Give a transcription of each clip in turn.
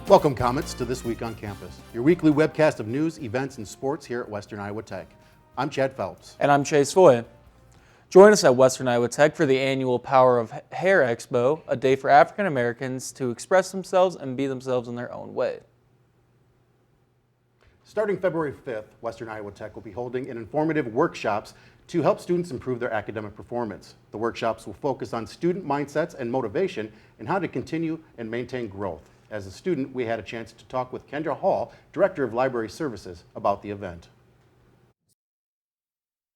Welcome, Comets, to This Week on Campus, your weekly webcast of news, events, and sports here at Western Iowa Tech. I'm Chad Phelps. And I'm Chase Foix. Join us at Western Iowa Tech for the annual Power of Hair Expo, a day for African Americans to express themselves and be themselves in their own way. Starting February 5th, Western Iowa Tech will be holding an informative workshops to help students improve their academic performance. The workshops will focus on student mindsets and motivation and how to continue and maintain growth. As a student, we had a chance to talk with Kendra Hall, Director of Library Services, about the event.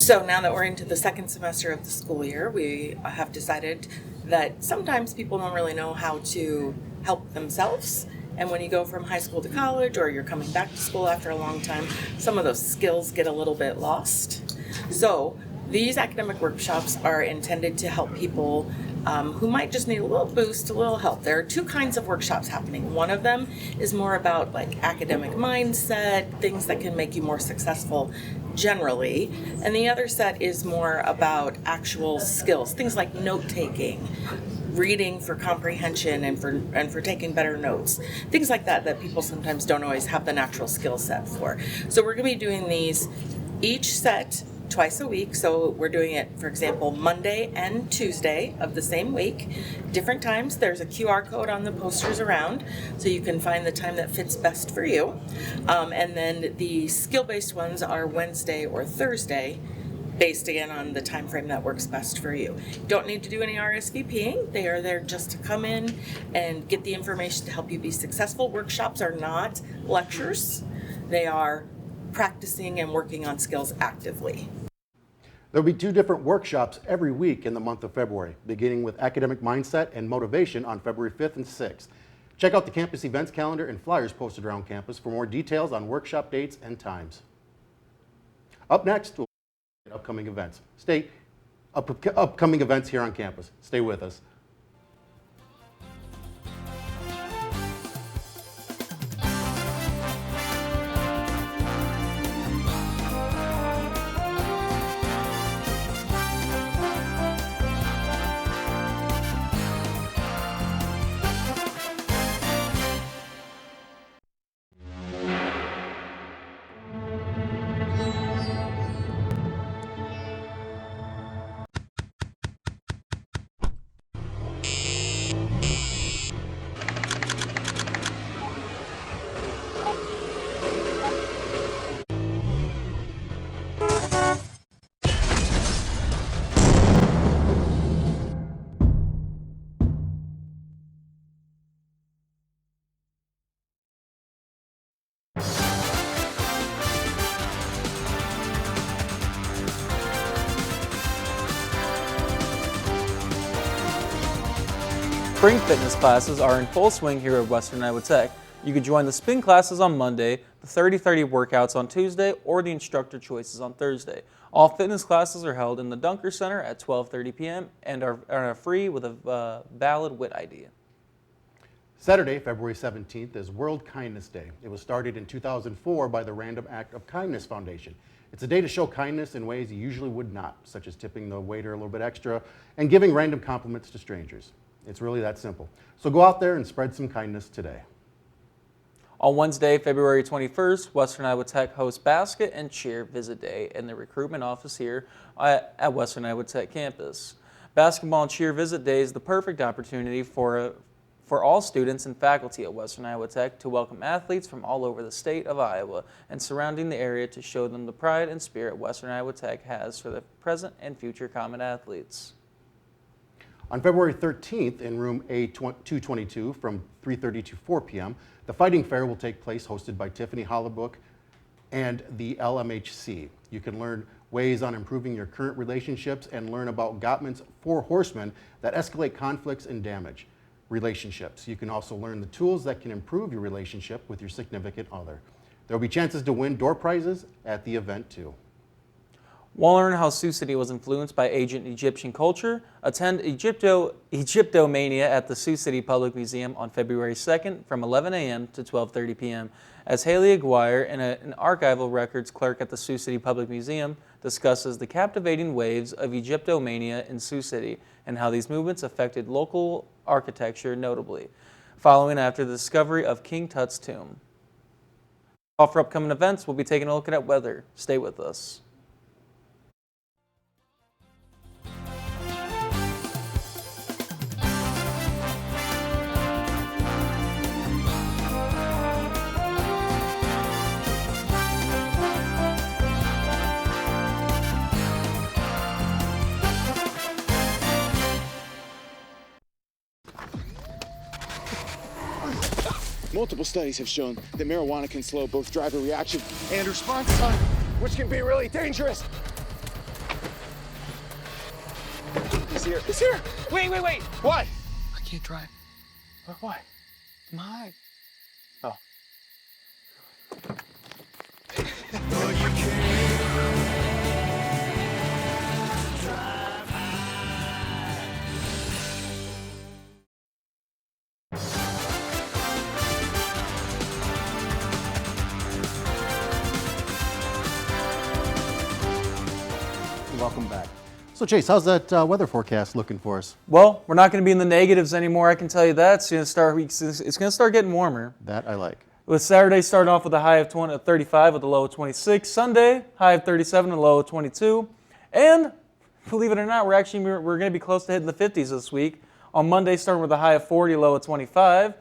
So now that we're into the second semester of the school year, we have decided that sometimes people don't really know how to help themselves. And when you go from high school to college, or you're coming back to school after a long time, some of those skills get a little bit lost. So these academic workshops are intended to help people who might just need a little boost, a little help. There are two kinds of workshops happening. One of them is more about like academic mindset, things that can make you more successful generally. And the other set is more about actual skills, things like note-taking, reading for comprehension and for taking better notes, things like that people sometimes don't always have the natural skill set for. So we're going to be doing these each set twice a week. So we're doing it, for example, Monday and Tuesday of the same week, different times. There's a QR code on the posters around, so you can find the time that fits best for you. And then the skill-based ones are Wednesday or Thursday, based again on the time frame that works best for you. Don't need to do any RSVPing. They are there just to come in and get the information to help you be successful. Workshops are not lectures. They are practicing and working on skills actively. There will be two different workshops every week in the month of February, beginning with academic mindset and motivation on February 5th and 6th. Check out the campus events calendar and flyers posted around campus for more details on workshop dates and times. Up next, we'll upcoming events. Upcoming events here on campus. Stay with us. Spring fitness classes are in full swing here at Western Iowa Tech. You can join the spin classes on Monday, the 30-30 workouts on Tuesday, or the instructor choices on Thursday. All fitness classes are held in the Dunker Center at 12:30 p.m. and are free with a valid WIT ID. Saturday, February 17th is World Kindness Day. It was started in 2004 by the Random Act of Kindness Foundation. It's a day to show kindness in ways you usually would not, such as tipping the waiter a little bit extra and giving random compliments to strangers. It's really that simple. So go out there and spread some kindness today. On Wednesday, February 21st, Western Iowa Tech hosts Basket and Cheer Visit Day in the recruitment office here at Western Iowa Tech campus. Basketball and Cheer Visit Day is the perfect opportunity for all students and faculty at Western Iowa Tech to welcome athletes from all over the state of Iowa and surrounding the area to show them the pride and spirit Western Iowa Tech has for the present and future Comet athletes. On February 13th in room A222 from 3:30 to 4 p.m., the Fighting Fair will take place, hosted by Tiffany Hollabrook and the LMHC. You can learn ways on improving your current relationships and learn about Gottman's 4 horsemen that escalate conflicts and damage relationships. You can also learn the tools that can improve your relationship with your significant other. There will be chances to win door prizes at the event too. Want to learn how Sioux City was influenced by ancient Egyptian culture? Attend Egyptomania at the Sioux City Public Museum on February 2nd from 11 a.m. to 12:30 p.m. as Haley Aguirre, an archival records clerk at the Sioux City Public Museum, discusses the captivating waves of Egyptomania in Sioux City and how these movements affected local architecture notably. following after the discovery of King Tut's tomb. For upcoming events, we'll be taking a look at weather. Stay with us. Multiple studies have shown that marijuana can slow both driver reaction and response time, which can be really dangerous. He's here. He's here. Wait. What? I can't drive. Why? My. Oh. Welcome back. So Chase, how's that weather forecast looking for us? Well, we're not going to be in the negatives anymore, I can tell you that. It's going to start getting warmer. That I like. With Saturday starting off with a high of 35 with a low of 26. Sunday, high of 37 and a low of 22. And believe it or not, we're going to be close to hitting the 50s this week. On Monday, starting with a high of 40, low of 25.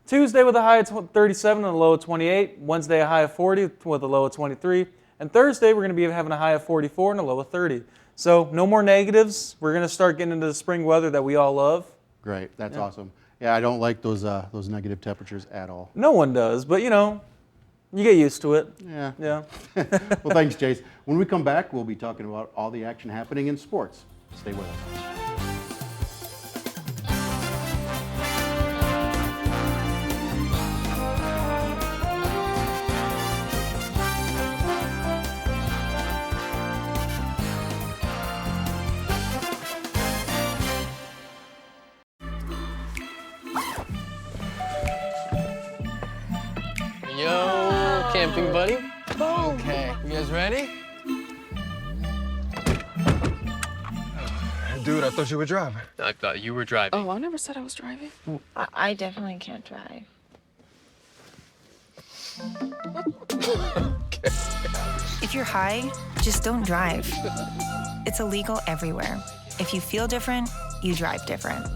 Tuesday with a high of 37 and a low of 28. Wednesday, a high of 40 with a low of 23. And Thursday, we're going to be having a high of 44 and a low of 30. So no more negatives. We're going to start getting into the spring weather that we all love. Great, that's awesome. Yeah, I don't like those negative temperatures at all. No one does, but you know, you get used to it. Yeah. Yeah. Well, thanks, Chase. When we come back, we'll be talking about all the action happening in sports. Stay with us. Yo, camping buddy. Okay, you guys ready? Dude, I thought you were driving. I thought you were driving. Oh, I never said I was driving. I definitely can't drive. If you're high, just don't drive. It's illegal everywhere. If you feel different, you drive different.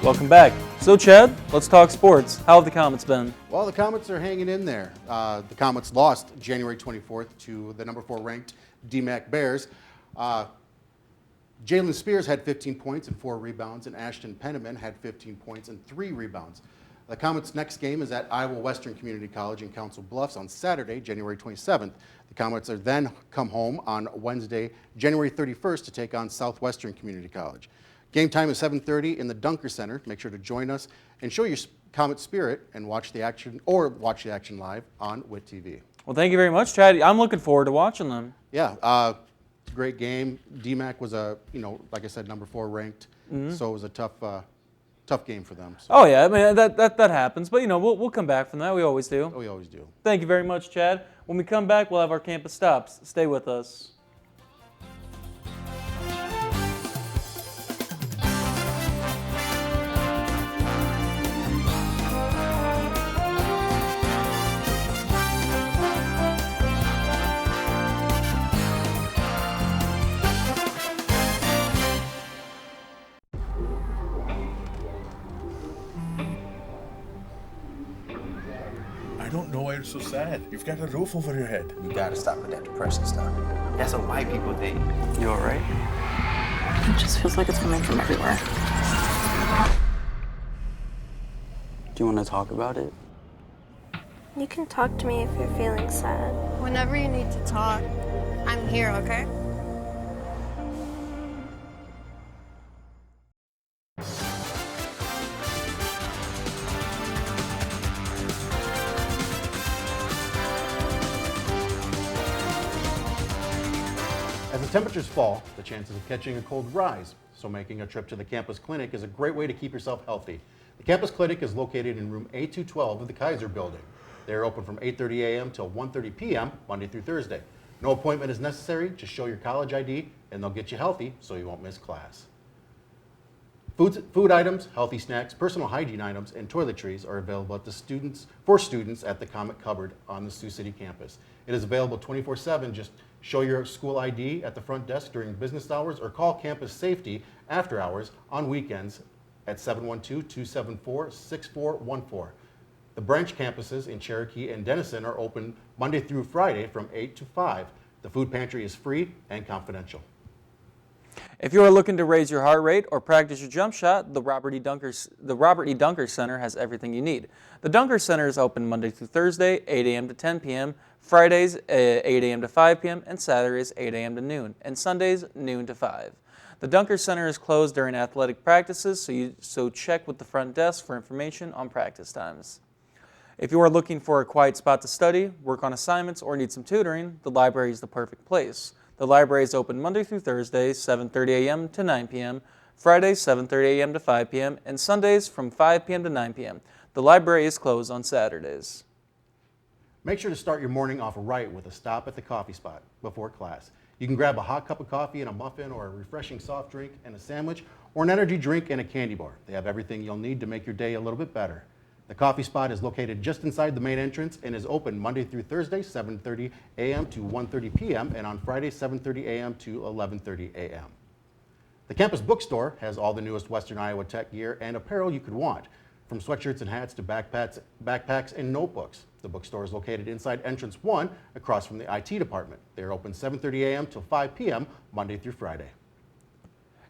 Welcome back. So Chad, let's talk sports. How have the Comets been? Well, the Comets are hanging in there. The Comets lost January 24th to the number 4 ranked DMAC Bears. Jalen Spears had 15 points and 4 rebounds, and Ashton Penniman had 15 points and 3 rebounds. The Comets' next game is at Iowa Western Community College in Council Bluffs on Saturday, January 27th. The Comets are then come home on Wednesday, January 31st to take on Southwestern Community College. Game time is 7:30 in the Dunker Center. Make sure to join us and show your Comet spirit and watch the action live on WIT TV. Well, thank you very much, Chad. I'm looking forward to watching them. Yeah, great game. DMAC was like I said, number 4 ranked, so it was a tough game for them. So. Oh yeah, I mean that happens, but we'll come back from that. We always do. We always do. Thank you very much, Chad. When we come back, we'll have our campus stops. Stay with us. I don't know why you're so sad. You've got a roof over your head. You gotta stop with that depressing stuff. That's what white people think. You all right? It just feels like it's coming from everywhere. Do you want to talk about it? You can talk to me if you're feeling sad. Whenever you need to talk, I'm here, okay? As the temperatures fall, the chances of catching a cold rise, so making a trip to the campus clinic is a great way to keep yourself healthy. The campus clinic is located in room A212 of the Kaiser building. They're open from 8:30 a.m. till 1:30 p.m. Monday through Thursday. No appointment is necessary. Just show your college ID and they'll get you healthy so you won't miss class. Food items, healthy snacks, personal hygiene items, and toiletries are available for students at the Comic Cupboard on the Sioux City campus. It is available 24/7. Just show your school ID at the front desk during business hours or call campus safety after hours on weekends at 712-274-6414. The branch campuses in Cherokee and Denison are open Monday through Friday from 8 to 5. The food pantry is free and confidential. If you are looking to raise your heart rate or practice your jump shot, the Robert E. Dunker Center has everything you need. The Dunker Center is open Monday through Thursday, 8 a.m. to 10 p.m., Fridays 8 a.m. to 5 p.m., and Saturdays 8 a.m. to noon, and Sundays noon to 5. The Dunker Center is closed during athletic practices, so check with the front desk for information on practice times. If you are looking for a quiet spot to study, work on assignments, or need some tutoring, the library is the perfect place. The library is open Monday through Thursday, 7:30 a.m. to 9 p.m., Fridays 7:30 a.m. to 5 p.m., and Sundays from 5 p.m. to 9 p.m. The library is closed on Saturdays. Make sure to start your morning off right with a stop at the coffee spot before class. You can grab a hot cup of coffee and a muffin or a refreshing soft drink and a sandwich or an energy drink and a candy bar. They have everything you'll need to make your day a little bit better. The coffee spot is located just inside the main entrance and is open Monday through Thursday, 7:30 a.m. to 1:30 p.m. and on Friday, 7:30 a.m. to 11:30 a.m. The campus bookstore has all the newest Western Iowa Tech gear and apparel you could want, from sweatshirts and hats to backpacks and notebooks. The bookstore is located inside entrance 1 across from the IT department. They are open 7:30 a.m. till 5 p.m. Monday through Friday.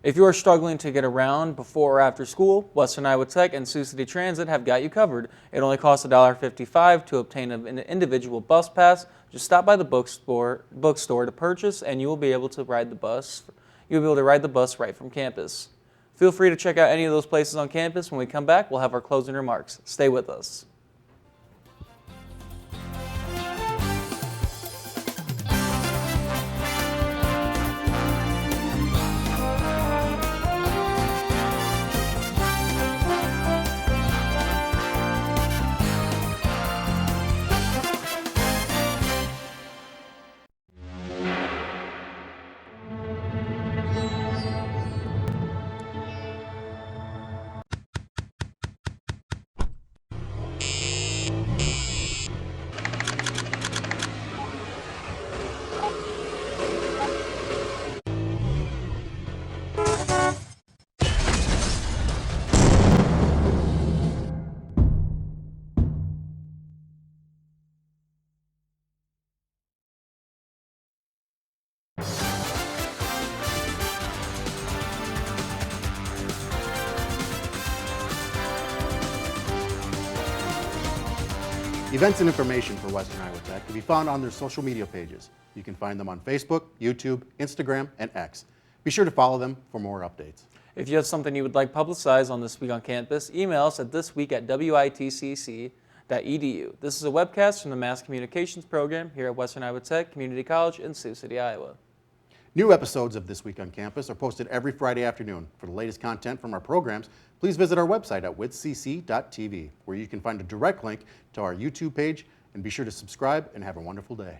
If you are struggling to get around before or after school, Western Iowa Tech and Sioux City Transit have got you covered. It only costs $1.55 to obtain an individual bus pass. Just stop by the bookstore to purchase, and you will be able to ride the bus. You'll be able to ride the bus right from campus. Feel free to check out any of those places on campus. When we come back, we'll have our closing remarks. Stay with us. Events and information for Western Iowa Tech can be found on their social media pages. You can find them on Facebook, YouTube, Instagram, and X. Be sure to follow them for more updates. If you have something you would like publicized on This Week on Campus, email us at thisweek@witcc.edu. This is a webcast from the Mass Communications program here at Western Iowa Tech Community College in Sioux City, Iowa. New episodes of This Week on Campus are posted every Friday afternoon. For the latest content from our programs, please visit our website at witcc.tv, where you can find a direct link to our YouTube page, and be sure to subscribe and have a wonderful day.